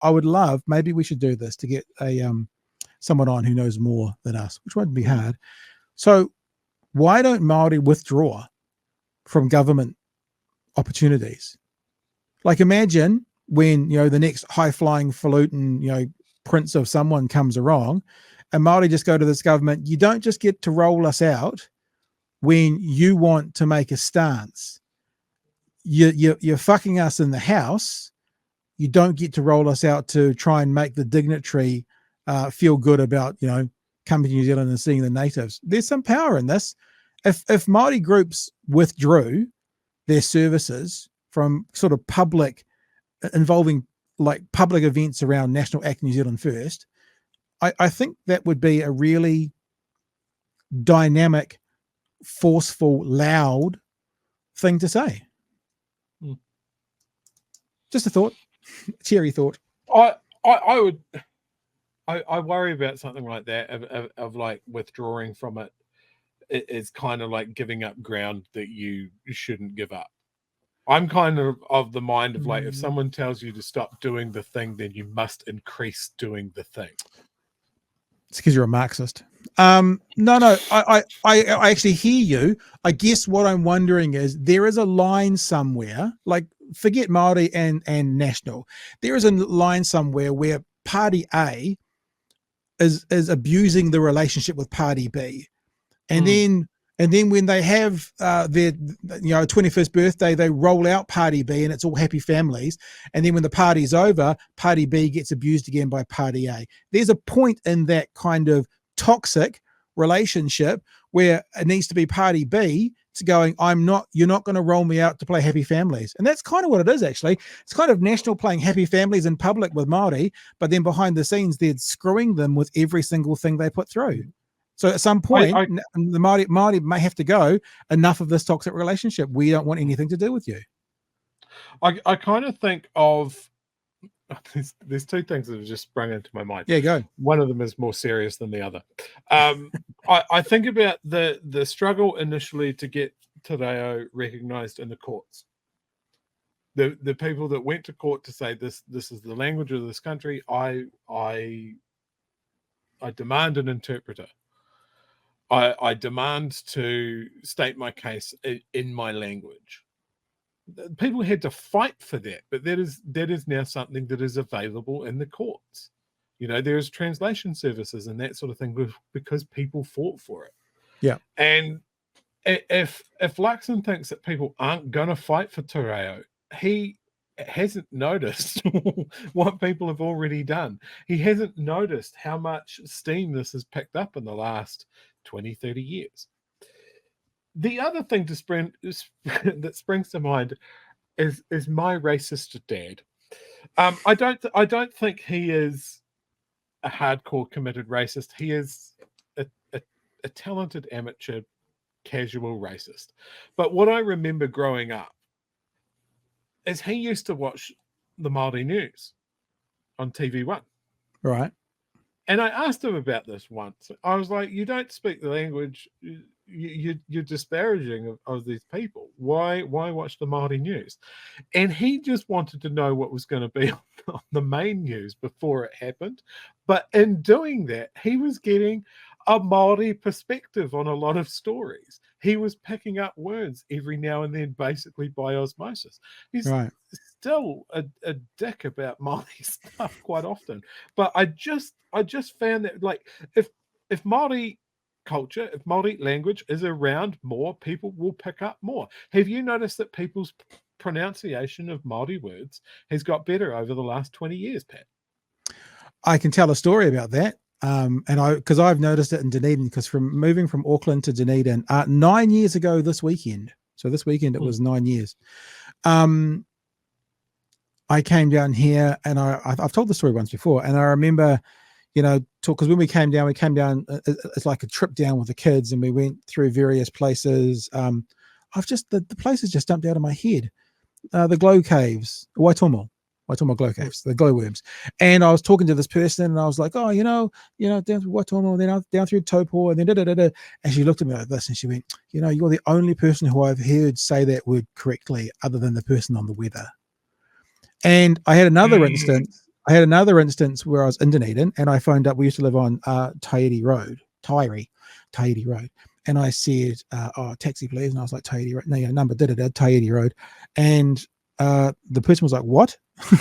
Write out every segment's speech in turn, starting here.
I would love, maybe we should do this to get someone on who knows more than us, which won't be hard. So why don't Māori withdraw from government opportunities? Like imagine when, the next high-flying falutin, prince of someone comes along, and Māori just go to this government, you don't just get to roll us out when you want to make a stance. You're fucking us in the house. You don't get to roll us out to try and make the dignitary feel good about, coming to New Zealand and seeing the natives. There's some power in this. If Māori groups withdrew their services from sort of public, involving like public events around National Act New Zealand First, I think that would be a really dynamic, forceful, loud thing to say. Just a thought, cheery thought. I worry about something like that of like withdrawing from it. It's kind of like giving up ground that you shouldn't give up. I'm kind of the mind of like, if someone tells you to stop doing the thing, then you must increase doing the thing. It's because you're a Marxist. No, I actually hear you. I guess what I'm wondering is there is a line somewhere, like forget Māori and National. There is a line somewhere where Party A is abusing the relationship with Party B. And then when they have their 21st birthday, they roll out Party B and it's all happy families. And then when the party's over, Party B gets abused again by Party A. There's a point in that kind of toxic relationship where it needs to be Party B to going, you're not going to roll me out to play happy families. And that's kind of what it is, actually. It's kind of National playing happy families in public with Māori, but then behind the scenes, they're screwing them with every single thing they put through. So at some point, the Māori may have to go, enough of this toxic relationship. We don't want anything to do with you. I kind of think of, there's two things that have just sprung into my mind. Yeah, go. One of them is more serious than the other. I think about the struggle initially to get Te Reo recognised in the courts. The people that went to court to say this is the language of this country. I demand an interpreter. I demand to state my case in my language. People had to fight for that, but that is now something that is available in the courts. There's translation services and that sort of thing because people fought for it. Yeah. And if Luxon thinks that people aren't going to fight for Te Reo, he hasn't noticed what people have already done. He hasn't noticed how much steam this has picked up in the last 20, 30 years. The other thing that springs to mind is my racist dad. I don't think he is a hardcore committed racist. He is a talented amateur casual racist. But what I remember growing up is he used to watch the Māori news on TV1. Right. And I asked him about this once. I was like, you don't speak the language. You're disparaging of these people. Why watch the Māori news? And he just wanted to know what was going to be on the main news before it happened. But in doing that, he was getting a Māori perspective on a lot of stories. He was picking up words every now and then, basically by osmosis. He's still a dick about Māori stuff quite often. But I just found that, like, if Māori culture, if Māori language is around more, people will pick up more. Have you noticed that people's pronunciation of Māori words has got better over the last 20 years, Pat? I can tell a story about that. Because I've noticed it in Dunedin, because from moving from Auckland to Dunedin 9 years ago this weekend. So this weekend it was 9 years. I came down here, and I've told the story once before, and I remember, because when we came down, it's like a trip down with the kids, and we went through various places. The places just jumped out of my head. The glow caves, Waitomo glow caves, the glow worms. And I was talking to this person, and I was like, down through Waitomo, and then down through Taupo, and then da-da-da-da. And she looked at me like this, and she went, you're the only person who I've heard say that word correctly other than the person on the weather. And I had another instance. I had another instance where I was in Dunedin and I phoned up. We used to live on Taieri Road, Taieri Road. And I said, oh, taxi, please. And I was like, Taieri Road. No, your number, Taieri Road. And the person was like, what? And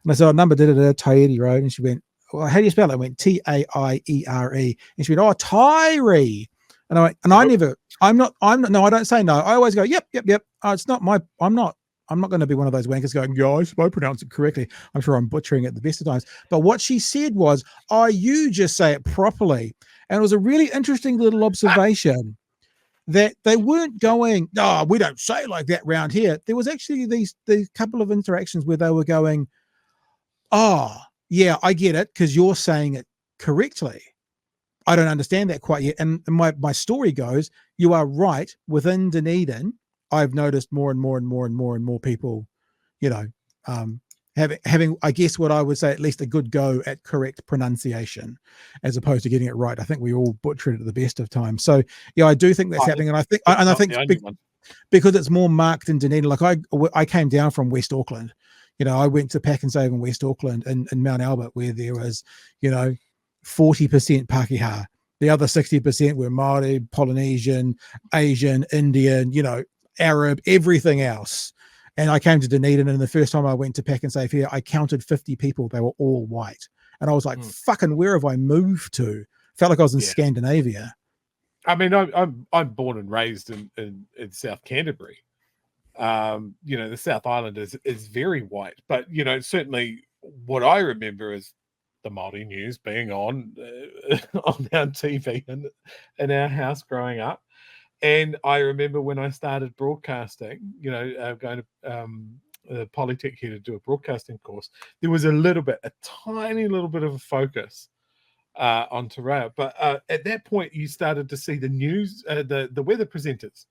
I said, oh, number, Taieri Road. And she went, well, how do you spell it? I went, Taiere. And she went, oh, Tyree. And I went, and I never, no, I don't say no. I always go, yep. Oh, it's not I'm not going to be one of those wankers going, yeah, I suppose I pronounce it correctly. I'm sure I'm butchering it the best of times. But what she said was, oh, you just say it properly. And it was a really interesting little observation that they weren't going, oh, we don't say it like that round here. There was actually these couple of interactions where they were going, oh, yeah, I get it because you're saying it correctly. I don't understand that quite yet. And my story goes, you are right. Within Dunedin, I've noticed more and more people, having, I guess what I would say, at least a good go at correct pronunciation, as opposed to getting it right. I think we all butcher it at the best of times. So yeah, I do think that's happening, and I think because it's more marked in Dunedin. Like I came down from West Auckland, I went to Pack and Save in West Auckland in Mount Albert, where there was 40% Pākehā. The other 60% were Māori, Polynesian, Asian, Indian, Arab, everything else. And I came to Dunedin, and the first time I went to Pack and Save here, I counted 50 people. They were all white. And I was like, fucking, where have I moved to? Felt like I was in Scandinavia. I mean, I'm born and raised in South Canterbury. The South Island is very white, but certainly what I remember is the Māori news being on our TV in our house growing up. And I remember when I started broadcasting, going to Polytech here to do a broadcasting course, there was a tiny little bit of a focus on Te Reo. But at that point, you started to see the news, the weather presenters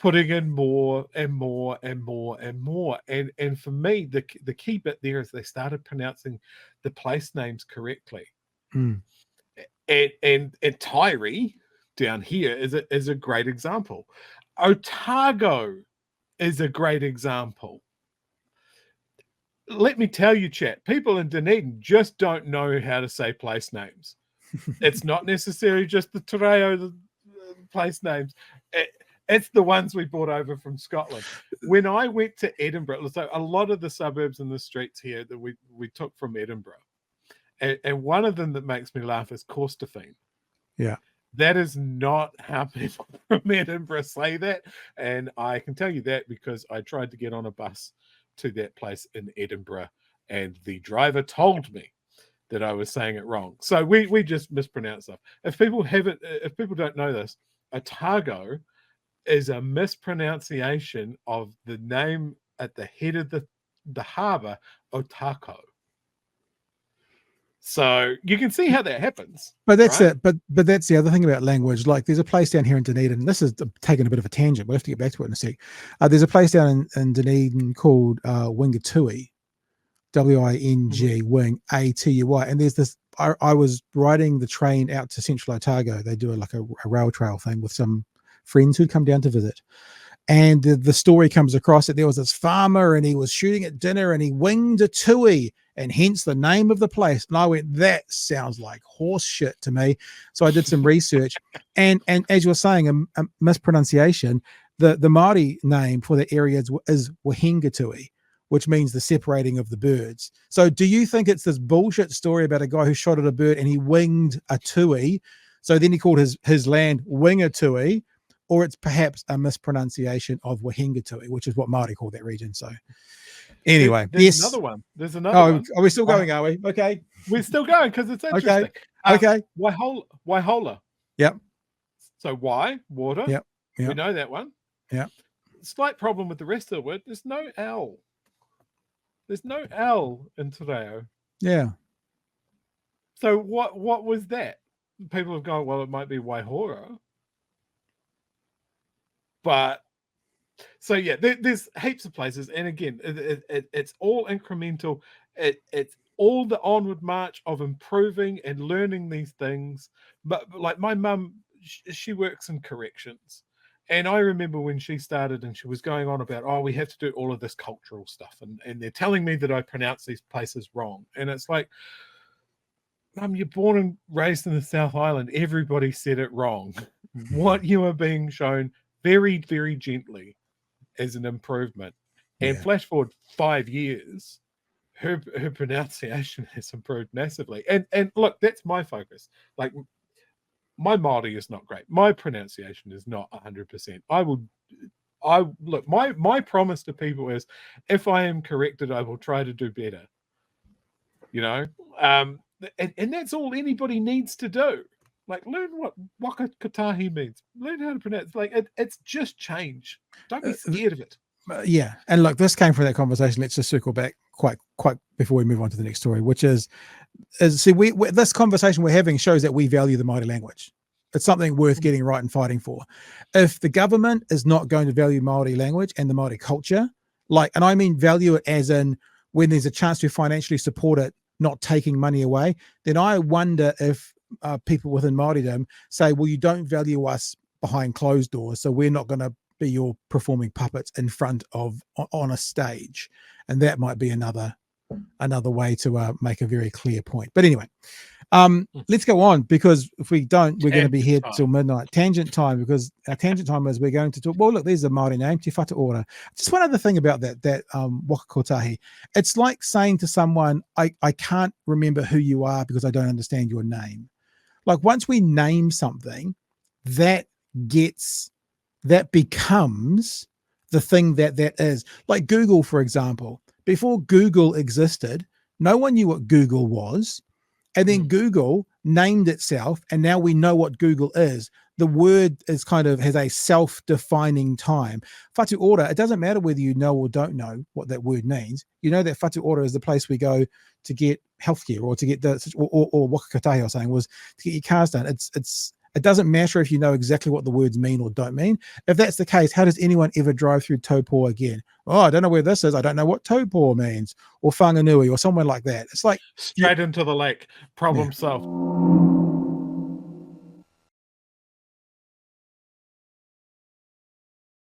putting in more and more and more and more. And for me, the key bit there is they started pronouncing the place names correctly. And Tyree down here is a great example. Otago is a great example. Let me tell you, chat, people in Dunedin just don't know how to say place names. It's not necessarily just the Te Reo, the place names. It's the ones we brought over from Scotland. When I went to Edinburgh, so a lot of the suburbs and the streets here that we took from Edinburgh, and one of them that makes me laugh is Corstorphine. Yeah. That is not how people from Edinburgh say that. And I can tell you that because I tried to get on a bus to that place in Edinburgh, and the driver told me that I was saying it wrong. So we just mispronounce stuff. If people don't know this, Otago is a mispronunciation of the name at the head of the harbour, Otako. So you can see how that happens. But that's it. But that's the other thing about language. Like, there's a place down here in Dunedin. This is taking a bit of a tangent. We'll have to get back to it in a sec. There's a place down in Dunedin called Wingatui, W-I-N-G, Wing, A-T-U-Y. And there's this. I was riding the train out to Central Otago. They do a rail trail thing with some friends who'd come down to visit. And the story comes across that there was this farmer and he was shooting at dinner and he winged a tui, and hence the name of the place. And I went, that sounds like horse shit to me. So I did some research, and as you were saying, a mispronunciation, the Māori name for the area is Wahingatui, which means the separating of the birds. So do you think it's this bullshit story about a guy who shot at a bird and he winged a tui, so then he called his land Wingatui? Or it's perhaps a mispronunciation of Wahingatui, which is what Māori call that region. So anyway, there's another one. There's another one. Are we still going, are we? Okay. We're still going because it's interesting. Okay. Waihola. Yep. So water. Yep. We know that one. Yeah. Slight problem with the rest of the word. There's no L. There's no L in Te Reo. Yeah. So what was that? People have gone, well, it might be Waihora. But so yeah, there's heaps of places, and again, it's all incremental. It's all the onward march of improving and learning these things. But like my mum, she works in corrections, And I remember when she started and she was going on about, oh, we have to do all of this cultural stuff. And they're telling me that I pronounce these places wrong. And it's like, Mum, you're born and raised in the South Island. Everybody said it wrong. What you are being shown very, very gently as an improvement. And flash forward 5 years, her pronunciation has improved massively. And look, that's my focus. Like, my Māori is not great. My pronunciation is not 100%. My promise to people is, if I am corrected, I will try to do better. You know, and that's all anybody needs to do. Like, learn what waka katahi means. Learn how to pronounce. Like, it's just change. Don't be scared of it. Yeah, and look, this came from that conversation. Let's just circle back quite before we move on to the next story, which is see, we this conversation we're having shows that we value the Māori language. It's something worth getting right and fighting for. If the government is not going to value Māori language and the Māori culture, like, and I mean value it as in when there's a chance to financially support it, not taking money away, then I wonder if people within Māoridom say, well, you don't value us behind closed doors, so we're not going to be your performing puppets in front of on a stage. And that might be another way to make a very clear point. But anyway, let's go on, because if we don't, we're going to be here till midnight. Tangent time, because our tangent time is we're going to talk. Well, look, there's a Māori name, Te Whatu Ora. Just one other thing about that waka kotahi. It's like saying to someone, I can't remember who you are because I don't understand your name. Like, once we name something, that becomes the thing that is. Like Google, for example. Before Google existed, no one knew what Google was. And then Google named itself, and now we know what Google is. The word is has a self-defining time. Whatu Ora, it doesn't matter whether you know or don't know what that word means. You know that Whatu Ora is the place we go to get healthcare, or to get or waka katahi, I was saying, was to get your cars done. It doesn't matter if you know exactly what the words mean or don't mean. If that's the case, how does anyone ever drive through Taupo again? Oh, I don't know where this is. I don't know what Taupo means, or Whanganui, or somewhere like that. It's like straight into the lake. Problem solved.